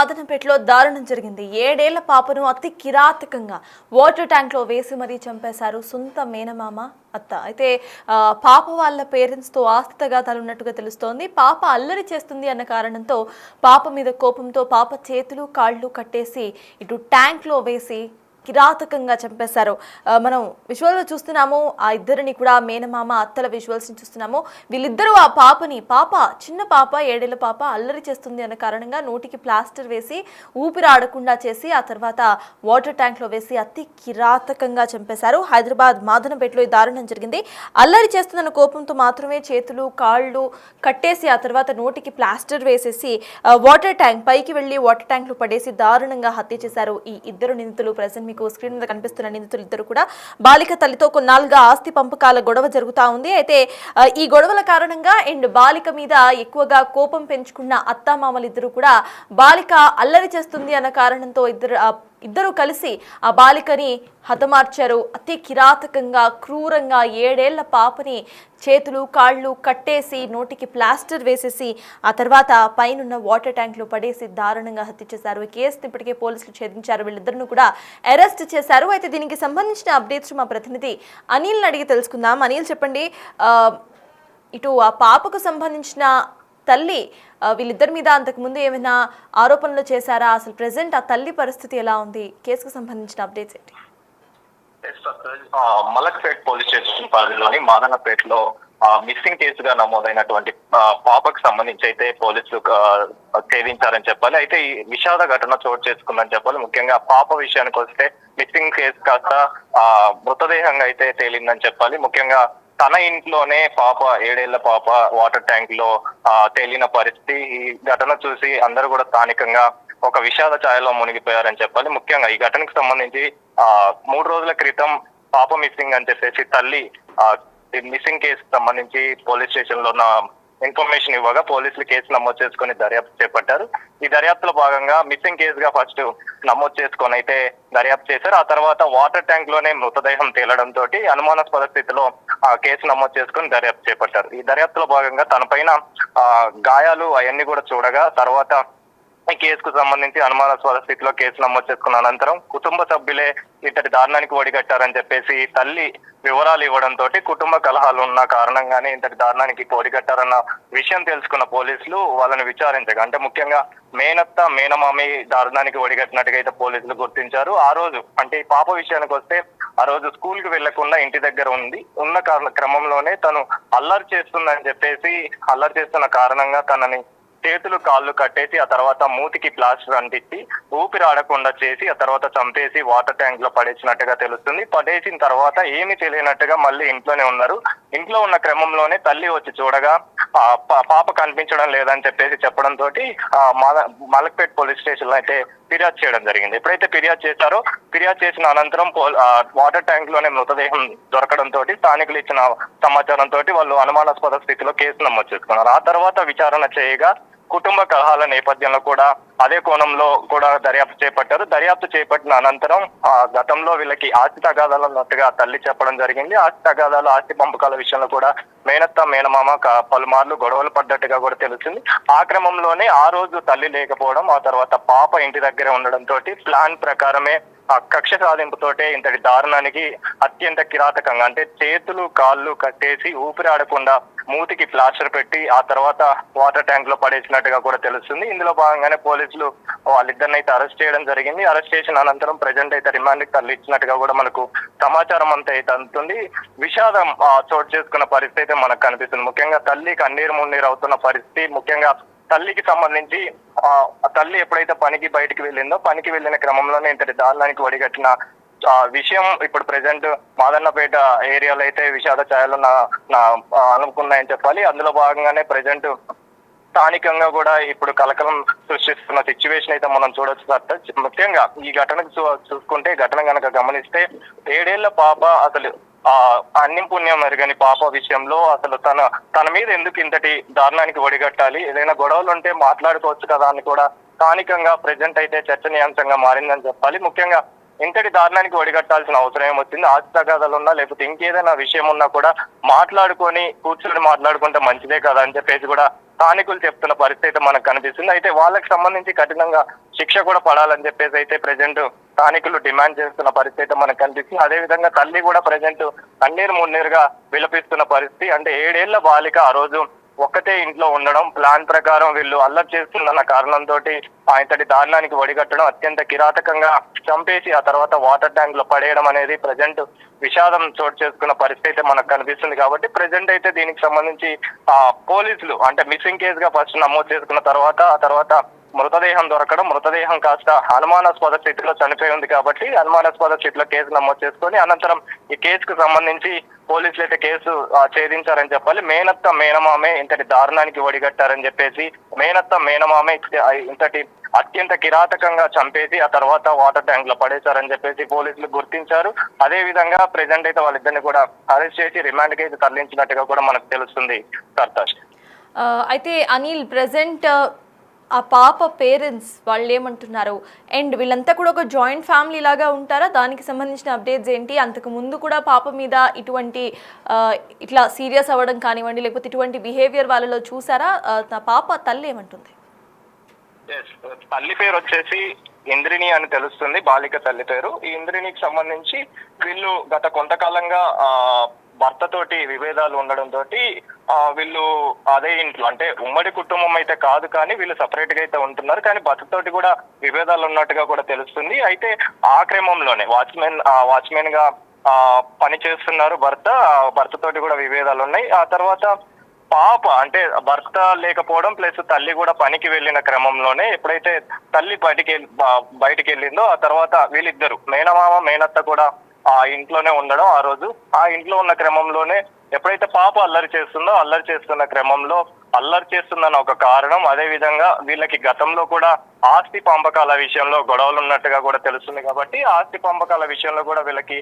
మాదనపేటలో దారుణం జరిగింది. 7 ఏళ్ల పాపను అతి కిరాతకంగా వాటర్ ట్యాంక్ లో వేసి మరీ చంపేశారు సొంత మేనమామ అత్త. అయితే పాప వాళ్ళ పేరెంట్స్ తో ఆస్తి తగాదాలు ఉన్నట్టుగా తెలుస్తోంది. పాప అల్లరి చేస్తుంది అన్న కారణంతో పాప మీద కోపంతో పాప చేతులు కాళ్ళు కట్టేసి ఇటు ట్యాంక్ లో వేసి కిరాతకంగా చంపేశారు. మనం విజువల్లో చూస్తున్నాము. ఆ ఇద్దరిని కూడా మేనమామ అత్తల విజువల్స్ ని చూస్తున్నాము. వీళ్ళిద్దరూ ఆ పాప చిన్న పాప 7 ఏళ్ల పాప అల్లరి చేస్తుంది అన్న కారణంగా నోటికి ప్లాస్టర్ వేసి ఊపిరి ఆడకుండా చేసి ఆ తర్వాత వాటర్ ట్యాంక్ లో వేసి అతి కిరాతకంగా చంపేశారు. హైదరాబాద్ మాదనపేటలో ఈ దారుణం జరిగింది. అల్లరి చేస్తున్న కోపంతో మాత్రమే చేతులు కాళ్ళు కట్టేసి ఆ తర్వాత నోటికి ప్లాస్టర్ వేసేసి వాటర్ ట్యాంక్ పైకి వెళ్లి వాటర్ ట్యాంక్ లో పడేసి దారుణంగా హత్య చేశారు. ఈ ఇద్దరు నిందితులు ప్రెసెంట్ మీకు స్క్రీన్ మీద కనిపిస్తున్న నిందితులు ఇద్దరు కూడా బాలిక తల్లితో కొన్నాళ్ళుగా ఆస్తి పంపకాల గొడవ జరుగుతా ఉంది. అయితే ఈ గొడవల కారణంగా అండ్ బాలిక మీద ఎక్కువగా కోపం పెంచుకున్న అత్తామామలిద్దరూ కూడా బాలిక అల్లరి చేస్తుంది అన్న కారణంతో ఇద్దరు కలిసి ఆ బాలికని హతమార్చారు. అతి కిరాతకంగా క్రూరంగా 7 ఏళ్ల పాపని చేతులు కాళ్ళు కట్టేసి నోటికి ప్లాస్టర్ వేసేసి ఆ తర్వాత పైనున్న వాటర్ ట్యాంక్లో పడేసి దారుణంగా హత్య చేశారు. ఈ కేసుని ఇప్పటికే పోలీసులు ఛేదించారు. వీళ్ళిద్దరిని కూడా అరెస్ట్ చేశారు. అయితే దీనికి సంబంధించిన అప్డేట్స్ మా ప్రతినిధి అనిల్ని అడిగి తెలుసుకుందాం. అనిల్, చెప్పండి, ఇటు ఆ పాపకు సంబంధించిన తల్లి వీళ్ళిద్దరి మీద అంతకుముందు ఏమైనా ఆరోపణలు చేశారా? అసలు ప్రెసెంట్ ఆ తల్లి పరిస్థితి ఎలా ఉంది? కేసుకు సంబంధించిన అప్డేట్స్ ఏంటి? మలక్పేట్ పోలీస్ స్టేషన్ పరిధిలోని మాదనపేటలో మిస్సింగ్ కేసుగా నమోదైనటువంటి పాపకు సంబంధించి అయితే పోలీసులు ఛేదించారని చెప్పాలి. అయితే ఈ విషాద ఘటన చోటు చేసుకుందని చెప్పాలి. ముఖ్యంగా పాప విషయానికి వస్తే మిస్సింగ్ కేసు కాస్త మృతదేహంగా అయితే తేలిందని చెప్పాలి. ముఖ్యంగా తన ఇంట్లోనే పాప 7 ఏళ్ల పాప వాటర్ ట్యాంక్ లో తేలిన పరిస్థితి. ఈ ఘటన చూసి అందరూ కూడా స్థానికంగా ఒక విషాద ఛాయలో మునిగిపోయారని చెప్పాలి. ముఖ్యంగా ఈ ఘటనకు సంబంధించి 3 రోజుల క్రితం పాప మిస్సింగ్ అని చెప్పేసి తల్లి మిస్సింగ్ కేసు సంబంధించి పోలీస్ స్టేషన్ లో ఇన్ఫర్మేషన్ ఇవ్వగా పోలీసులు కేసు నమోదు చేసుకుని దర్యాప్తు చేపట్టారు. ఈ దర్యాప్తులో భాగంగా మిస్సింగ్ కేసుగా ఫస్ట్ నమోదు చేసుకొని అయితే దర్యాప్తు చేశారు. ఆ తర్వాత వాటర్ ట్యాంక్ లోనే మృతదేహం తేలడంతో అనుమానాస్పద స్థితిలో కేసు నమోదు చేసుకుని దర్యాప్తు చేపట్టారు. ఈ దర్యాప్తులో భాగంగా తన పైన గాయాలు అవన్నీ కూడా చూడగా తర్వాత ఈ కేసుకు సంబంధించి అనుమానాస్పద స్థితిలో కేసు నమోదు చేసుకున్న అనంతరం కుటుంబ సభ్యులే ఇతడి దారుణానికి ఒడిగట్టారని చెప్పేసి తల్లి వివరాలు ఇవ్వడంతో కుటుంబ కలహాలు ఉన్న కారణంగానే ఇంతటి దారుణానికి ఒడిగట్టారన్న విషయం తెలుసుకున్న పోలీసులు వాళ్ళని విచారించగా, అంటే ముఖ్యంగా మేనత్త మేనమామి దారుణానికి ఒడిగట్టినట్టుగా అయితే పోలీసులు గుర్తించారు. ఆ రోజు అంటే ఈ పాప విషయానికి వస్తే ఆ రోజు స్కూల్ కి వెళ్లకుండా ఇంటి దగ్గర ఉన్న క్రమంలోనే తను అల్లరి చేస్తుందని చెప్పేసి అల్లరి చేస్తున్న కారణంగా తనని చేతులు కాళ్ళు కట్టేసి ఆ తర్వాత మూతికి ప్లాస్టర్ అంటించి ఊపిరి ఆడకుండా చేసి ఆ తర్వాత చంపేసి వాటర్ ట్యాంక్ లో పడేసినట్టుగా తెలుస్తుంది. పడేసిన తర్వాత ఏమీ తెలియనట్టుగా మళ్ళీ ఇంట్లోనే ఉన్నారు. ఇంట్లో ఉన్న క్రమంలోనే తల్లి వచ్చి చూడగా పాప కనిపించడం లేదని చెప్పేసి చెప్పడంతో మలక్పేట్ పోలీస్ స్టేషన్ లో అయితే ఫిర్యాదు చేయడం జరిగింది. ఎప్పుడైతే ఫిర్యాదు చేశారో ఫిర్యాదు చేసిన అనంతరం వాటర్ ట్యాంక్ లోనే మృతదేహం దొరకడంతో స్థానికులు ఇచ్చిన సమాచారంతో వాళ్ళు అనుమానాస్పద స్థితిలో కేసు నమోదు చేసుకున్నారు. ఆ తర్వాత విచారణ చేయగా కుటుంబ కలహాల నేపథ్యంలో కూడా అదే కోణంలో కూడా దర్యాప్తు చేపట్టారు. దర్యాప్తు చేపట్టిన అనంతరం గతంలో వీళ్ళకి ఆస్తి తగాదాలు ఉన్నట్టుగా తల్లి చెప్పడం జరిగింది. ఆస్తి తగాదాలు ఆస్తి పంపకాల విషయంలో కూడా మేనత్త మేనమామ పలుమార్లు గొడవలు పడ్డట్టుగా కూడా తెలిసింది. ఆ క్రమంలోనే ఆ రోజు తల్లి లేకపోవడం, ఆ తర్వాత పాప ఇంటి దగ్గరే ఉండడంతో ప్లాన్ ప్రకారమే కక్ష సాధింపుతోటే ఇంతటి దారుణానికి అత్యంత కిరాతకంగా అంటే చేతులు కాళ్ళు కట్టేసి ఊపిరి ఆడకుండా మూతికి ప్లాస్టర్ పెట్టి ఆ తర్వాత వాటర్ ట్యాంక్ లో పడేసినట్టుగా కూడా తెలుస్తుంది. ఇందులో భాగంగానే పోలీసులు వాళ్ళిద్దరిని అయితే అరెస్ట్ చేయడం జరిగింది. అరెస్ట్ చేసిన అనంతరం ప్రజెంట్ అయితే రిమాండ్ కి తరలించినట్టుగా కూడా మనకు సమాచారం అంతా అయితే అందుతుంది. విషాదం చోటు చేసుకున్న పరిస్థితి అయితే మనకు కనిపిస్తుంది. ముఖ్యంగా తల్లి కన్నీరు మున్నీరు అవుతున్న పరిస్థితి. ముఖ్యంగా తల్లికి సంబంధించి తల్లి ఎప్పుడైతే పనికి వెళ్ళిన క్రమంలోనే ఇంతటి దారుణానికి ఒడిగట్టిన విషయం ఇప్పుడు ప్రెసెంట్ మాదన్నపేట ఏరియాలో అయితే విషాద ఛాయలు అనుకున్నాయని చెప్పాలి. అందులో భాగంగానే ప్రెసెంట్ స్థానికంగా కూడా ఇప్పుడు కలకలం సృష్టిస్తున్న సిచ్యువేషన్ అయితే మనం చూడొచ్చు. ముఖ్యంగా ఈ ఘటనకు చూసుకుంటే ఘటన కనుక గమనిస్తే 7 ఏళ్ల పాప అసలు అన్యం పుణ్యం మెరుగని పాప విషయంలో అసలు తన మీద ఎందుకు ఇంతటి దారుణానికి ఒడిగట్టాలి, ఏదైనా గొడవలు ఉంటే మాట్లాడుకోవచ్చు కదా అని కూడా స్థానికంగా ప్రెసెంట్ అయితే చర్చనీయాంశంగా మారిందని చెప్పాలి. ముఖ్యంగా ఇంతటి దారుణానికి ఒడిగట్టాల్సిన అవసరం ఏమొచ్చింది? ఆస్తి తగాదాలు ఉన్నా లేకపోతే ఇంకేదైనా విషయం ఉన్నా కూడా కూర్చొని మాట్లాడుకుంటే మంచిదే కదా అని చెప్పేసి కూడా స్థానికులు చెప్తున్న పరిస్థితి మనకు కనిపిస్తుంది. అయితే వాళ్ళకి సంబంధించి కఠినంగా శిక్ష కూడా పడాలని చెప్పేసి అయితే ప్రజెంట్ స్థానికులు డిమాండ్ చేస్తున్న పరిస్థితి మనకు కనిపిస్తుంది. అదే విధంగా తల్లి కూడా ప్రజెంట్ కన్నీరు మున్నీరుగా విలపిస్తున్న పరిస్థితి. అంటే 7 ఏళ్ల బాలిక ఆ రోజు ఒక్కతే ఇంట్లో ఉండడం, ప్లాన్ ప్రకారం వీళ్ళు అల్లరి చేస్తుందన్న కారణంతో ఇంతటి దారుణానికి ఒడిగట్టడం, అత్యంత కిరాతకంగా చంపేసి ఆ తర్వాత వాటర్ ట్యాంక్ లో పడేయడం అనేది ప్రజెంట్ విషాదం చోటు చేసుకున్న పరిస్థితి మనకు కనిపిస్తుంది. కాబట్టి ప్రజెంట్ అయితే దీనికి సంబంధించి పోలీసులు అంటే మిస్సింగ్ కేసుగా ఫస్ట్ నమోదు చేసుకున్న తర్వాత ఆ తర్వాత మృతదేహం దొరకడం, మృతదేహం కాస్త అనుమానాస్పద స్థితిలో చనిపోయి ఉంది కాబట్టి అనుమానాస్పద స్థితిలో కేసు నమోదు చేసుకొని అనంతరం ఈ కేసుకు సంబంధించి పోలీసులు అయితే కేసు ఛేదించారని చెప్పాలి. మేనత్త మేనమామే ఇంతటి దారుణానికి ఒడిగట్టారని చెప్పేసి, మేనత్త మేనమామే ఇంతటి అత్యంత కిరాతకంగా చంపేసి ఆ తర్వాత వాటర్ ట్యాంక్ లో పడేశారని చెప్పేసి పోలీసులు గుర్తించారు. అదే విధంగా ప్రెజెంట్ అయితే వాళ్ళిద్దరిని కూడా అరెస్ట్ చేసి రిమాండ్ కి అయితే తరలించినట్టుగా కూడా మనకు తెలుస్తుంది. సర్తాజ్ అయితే అనిల్, ప్రెసెంట్ ఆ పాప పేరెంట్స్ వాళ్ళు ఏమంటున్నారు? అండ్ వీళ్ళంతా కూడా ఒక జాయింట్ ఫ్యామిలీ లాగా ఉంటారా? దానికి సంబంధించిన అప్డేట్స్ ఏంటి? అంతకు ముందు కూడా పాప మీద ఇటువంటి ఇట్లా సీరియస్ అవ్వడం కానివ్వండి, లేకపోతే ఇటువంటి బిహేవియర్ వాళ్ళలో చూసారా? పాప తల్లి ఏమంటుంది? తల్లి పేరు వచ్చేసి ఇంద్రిని అని తెలుస్తుంది, బాలిక తల్లి పేరు. ఈ ఇంద్రినికి సంబంధించి వీళ్ళు గత కొంతకాలంగా భర్తతోటి విభేదాలు ఉండడంతో వీళ్ళు అదే ఇంట్లో అంటే ఉమ్మడి కుటుంబం అయితే కాదు కానీ వీళ్ళు సపరేట్ గా అయితే ఉంటున్నారు. కానీ భర్తతోటి కూడా విభేదాలు ఉన్నట్టుగా కూడా తెలుస్తుంది. అయితే ఆ క్రమంలోనే వాచ్మెన్ గా పని చేస్తున్నారు భర్తతోటి కూడా విభేదాలు ఉన్నాయి. ఆ తర్వాత పాప అంటే భర్త లేకపోవడం ప్లస్ తల్లి కూడా పనికి వెళ్ళిన క్రమంలోనే ఎప్పుడైతే తల్లి బయటికి వెళ్ళిందో ఆ తర్వాత వీళ్ళిద్దరు మేనమామ మేనత్త కూడా ఆ ఇంట్లోనే ఉండడం, ఆ రోజు ఆ ఇంట్లో ఉన్న క్రమంలోనే ఎప్పుడైతే పాప అల్లరి చేస్తున్న క్రమంలో అల్లరి చేస్తుందన్న ఒక కారణం, అదే విధంగా వీళ్ళకి గతంలో కూడా ఆస్తి పంపకాల విషయంలో గొడవలు ఉన్నట్టుగా కూడా తెలుస్తుంది. కాబట్టి ఆస్తి పంపకాల విషయంలో కూడా వీళ్ళకి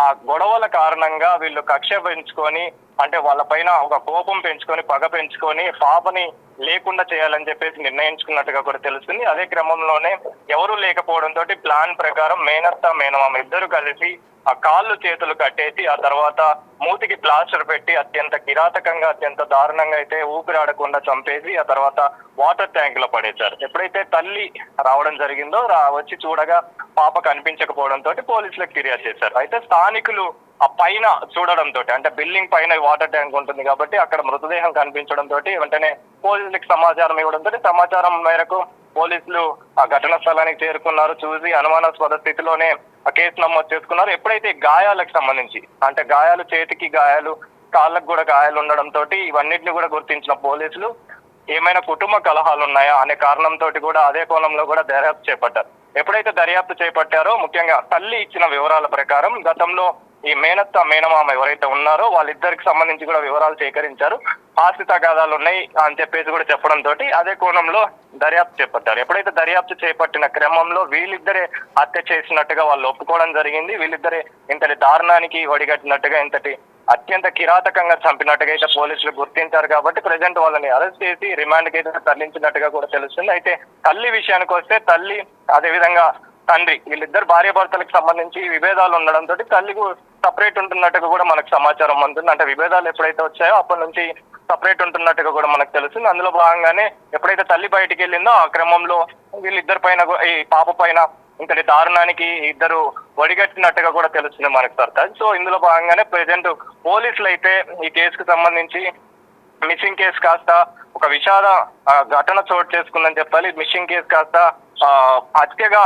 ఆ గొడవల కారణంగా వీళ్ళు కక్ష పెంచుకొని అంటే వాళ్ళ పైన ఒక కోపం పెంచుకొని పగ పెంచుకొని పాపని లేకుండా చేయాలని చెప్పేసి నిర్ణయించుకున్నట్టుగా కూడా తెలుస్తుంది. అదే క్రమంలోనే ఎవరు లేకపోవడంతో ప్లాన్ ప్రకారం మేనత్త మేనమామ ఇద్దరు కలిసి ఆ కాళ్ళు చేతులు కట్టేసి ఆ తర్వాత మూతికి ప్లాస్టర్ పెట్టి అత్యంత కిరాతకంగా అత్యంత దారుణంగా అయితే ఊపిరాడకుండా చంపేసి ఆ తర్వాత వాటర్ ట్యాంక్ లో పడేశారు. ఎప్పుడైతే తల్లి రావడం జరిగిందో వచ్చి చూడగా పాప కనిపించకపోవడంతో పోలీసులకు ఫిర్యాదు చేశారు. అయితే స్థానికులు ఆ పైన చూడడంతో అంటే బిల్డింగ్ పైన వాటర్ ట్యాంక్ ఉంటుంది కాబట్టి అక్కడ మృతదేహం కనిపించడంతో వెంటనే పోలీసులకు సమాచారం ఇవ్వడంతో సమాచారం మేరకు పోలీసులు ఆ ఘటనా స్థలానికి చేరుకున్నారు. చూసి అనుమానాస్పద స్థితిలోనే ఆ కేసు నమోదు చేసుకున్నారు. ఎప్పుడైతే గాయాలకు సంబంధించి అంటే గాయాలు చేతికి గాయాలు కాళ్ళకు కూడా గాయాలు ఉండడంతో ఇవన్నిటిని కూడా గుర్తించిన పోలీసులు ఏమైనా కుటుంబ కలహాలు ఉన్నాయా అనే కారణంతో కూడా అదే కోణంలో కూడా దర్యాప్తు చేపట్టారు. ఎప్పుడైతే దర్యాప్తు చేపట్టారో ముఖ్యంగా తల్లి ఇచ్చిన వివరాల ప్రకారం గతంలో ఈ మేనత్త మేనమామ ఎవరైతే ఉన్నారో వాళ్ళిద్దరికి సంబంధించి కూడా వివరాలు సేకరించారు. ఆస్తి తగాదాలు ఉన్నాయి అని చెప్పేసి కూడా చెప్పడంతో అదే కోణంలో దర్యాప్తు చేపట్టారు. ఎప్పుడైతే దర్యాప్తు చేపట్టిన క్రమంలో వీళ్ళిద్దరే హత్య చేసినట్టుగా వాళ్ళు ఒప్పుకోవడం జరిగింది. వీళ్ళిద్దరే ఇంతటి దారుణానికి ఒడిగట్టినట్టుగా ఇంతటి అత్యంత కిరాతకంగా చంపినట్టుగా అయితే పోలీసులు గుర్తించారు. కాబట్టి ప్రజెంట్ వాళ్ళని అరెస్ట్ చేసి రిమాండ్ కి అయితే తరలించినట్టుగా కూడా తెలుస్తుంది. అయితే తల్లి విషయానికి వస్తే తల్లి అదే విధంగా తండ్రి వీళ్ళిద్దరు భార్యాభర్తలకు సంబంధించి విభేదాలు ఉండడంతో తల్లికి సపరేట్ ఉంటున్నట్టుగా కూడా మనకు సమాచారం అందుతుంది. అంటే విభేదాలు ఎప్పుడైతే వచ్చాయో అప్పటి నుంచి సపరేట్ ఉంటున్నట్టుగా కూడా మనకు తెలుస్తుంది. అందులో భాగంగానే ఎప్పుడైతే తల్లి బయటికి వెళ్ళిందో ఆ క్రమంలో వీళ్ళిద్దరి పైన ఈ పాప పైన ఇంతటి దారుణానికి ఇద్దరు ఒడిగట్టినట్టుగా కూడా తెలుస్తుంది మనకు సర్తాజ్. సో ఇందులో భాగంగానే ప్రెజెంట్ పోలీసులు అయితే ఈ కేసుకు సంబంధించి మిస్సింగ్ కేసు కాస్త ఒక విషాద ఘటన చోటు చేసుకుందని చెప్పాలి. మిస్సింగ్ కేసు కాస్త హత్యగా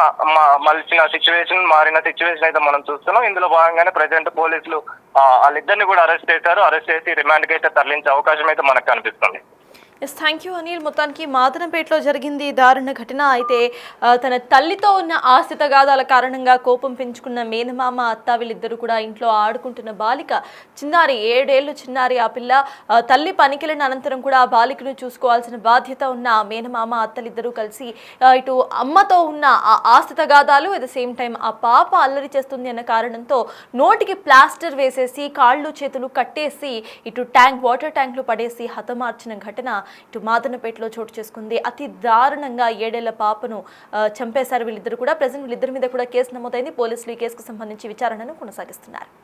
మారిన సిచ్యువేషన్ అయితే మనం చూస్తున్నాం. ఇందులో భాగంగానే ప్రజెంట్ పోలీసులు వాళ్ళిద్దరిని కూడా అరెస్ట్ చేశారు. అరెస్ట్ చేసి రిమాండ్ కి అయితే తరలించే అవకాశం అయితే మనకు కనిపిస్తుంది. Yes, thank you Anil. మొత్తానికి మాదనపేటలో జరిగింది దారుణ ఘటన. అయితే తన తల్లితో ఉన్న ఆస్తి తగాదాల కారణంగా కోపం పెంచుకున్న మేనమామ అత్త వీళ్ళిద్దరూ కూడా ఇంట్లో ఆడుకుంటున్న బాలిక చిన్నారి 7 ఏళ్ళు చిన్నారి ఆ పిల్ల తల్లి పనికెళ్ళిన అనంతరం కూడా ఆ బాలికను చూసుకోవాల్సిన బాధ్యత ఉన్న మేనమామ అత్తలిద్దరూ కలిసి ఇటు అమ్మతో ఉన్న ఆ ఆస్తి తగాదాలు అట్ ద సేమ్ టైం ఆ పాప అల్లరి చేస్తుంది అన్న కారణంతో నోటికి ప్లాస్టర్ వేసేసి కాళ్ళు చేతులు కట్టేసి ఇటు వాటర్ ట్యాంక్లో పడేసి హతమార్చిన ఘటన ఇటు మాదనపేటలో చోటు చేసుకుంది. అతి దారుణంగా 7 ఏళ్ల పాపను చంపేశారు వీళ్ళిద్దరు కూడా. ప్రెజెంట్ వీళ్ళిద్దరి మీద కూడా కేసు నమోదైంది. పోలీసులు ఈ కేసుకు సంబంధించి విచారణను కొనసాగిస్తున్నారు.